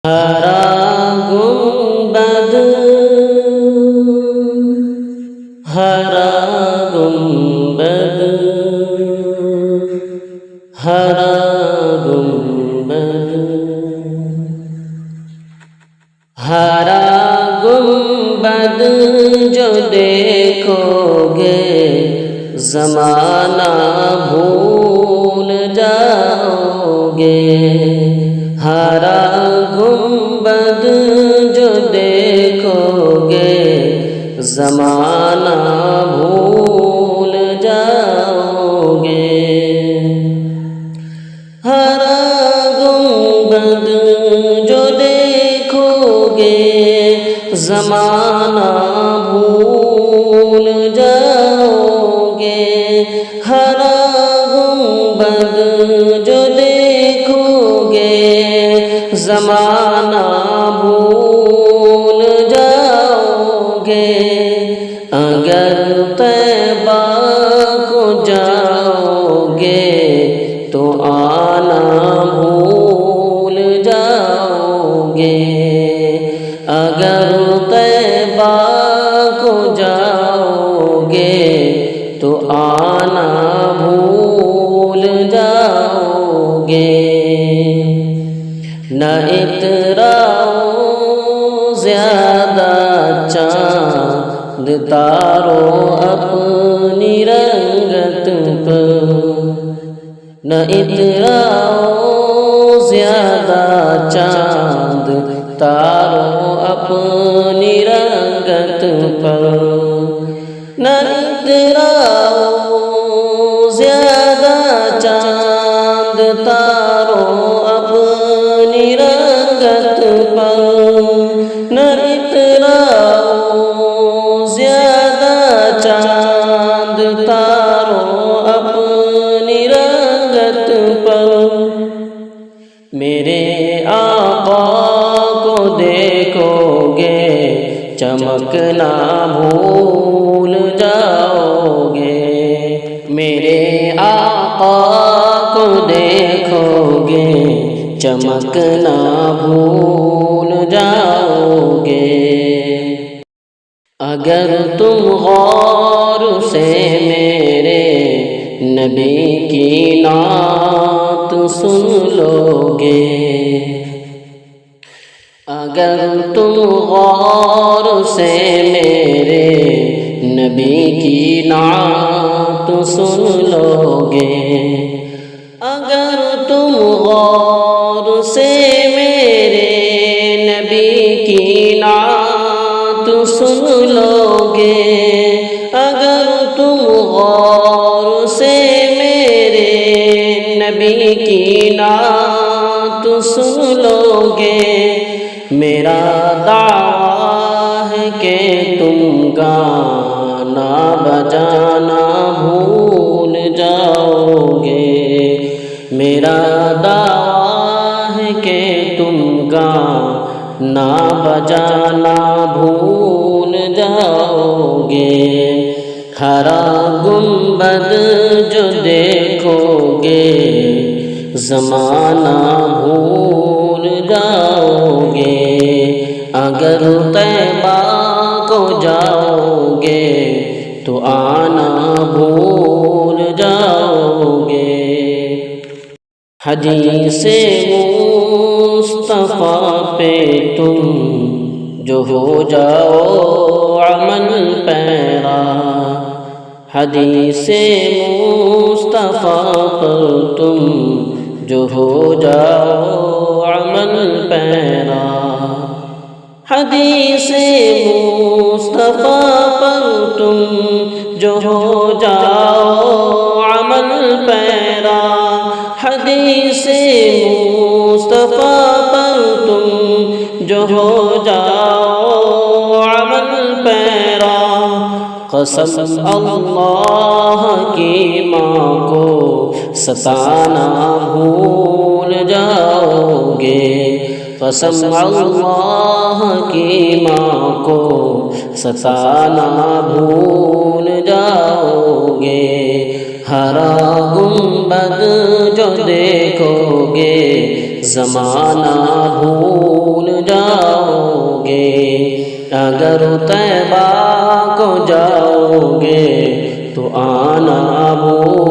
ہرا گنبد ہرا گنبد ہرا گنبد ہرا گنبد جو دیکھو گے زمانہ بھول جاؤ گے۔ ہرا گنبد جو دیکھو گے زمانہ بھول جاؤ گے۔ ہرا گنبد جو دیکھو گے زمانہ بھول جاؤ گے۔ ہرا گنبد جو دیکھو گے زمانہ بھول جاؤ گے۔ اگر طیبہ کو جاؤ گے تو آنا بھول جاؤ گے۔ اگر طیبہ کو جاؤ گے تو آنا بھول جاؤ گے۔ نہ اتراؤ زیادہ چاند تارو اپنی رنگت پر، نہ اتراؤ زیادہ چاند تارو اپنی رنگت پر، نہ اتراؤ زیادہ چاند تارو اپنی رنگت پر، نہ اتراؤ زیادہ چاند تارو اپنی رنگت پر۔ میرے آقا کو دیکھو گے چمکنا بھول جاؤ گے۔ میرے آقا کو دیکھو گے چمکنا بھول جاؤ گے۔ اگر تم غور سے میرے نبی کی نعت سن لو گے، اگر تم غور سے میرے نبی کی نعت سن لو گے، اگر تم غور سے میرے نبی کی نعت سن لو گے، اگر تم غور سے میرے نبی کی نعت سن لو گے، میرا دعویٰ ہے کہ تم گانا بجانا بھول جاؤ گے۔ میرا دعویٰ ہے کہ تم گانا بجانا بھول جاؤ گے۔ ہرا گنبد جو دیکھو گے زمانہ بھول جاؤ گے۔ اگر طیبہ کو جاؤ گے تو آنا بھول جاؤ گے۔ حدیث مصطفیٰ پہ تم جو ہو جاؤ عمل پیرا، حدیث مصطفیٰ پر تم جو ہو جاؤ عمل پیرا، حدیث مصطفیٰ پر تم جو ہو جاؤ عمل پیرا، حدیث مصطفیٰ پر تم جو ہو جاؤ عمل پیرا۔ قسم اللہ کی ماں کو ستانا بھول جاؤ گے، قسم اللہ کی ماں کو ستانا بھول جاؤ گے۔ ہرا گنبد جو دیکھو گے زمانہ بھول جاؤ گے، اگر طیبہ کو جاؤ گے تو آنا بھول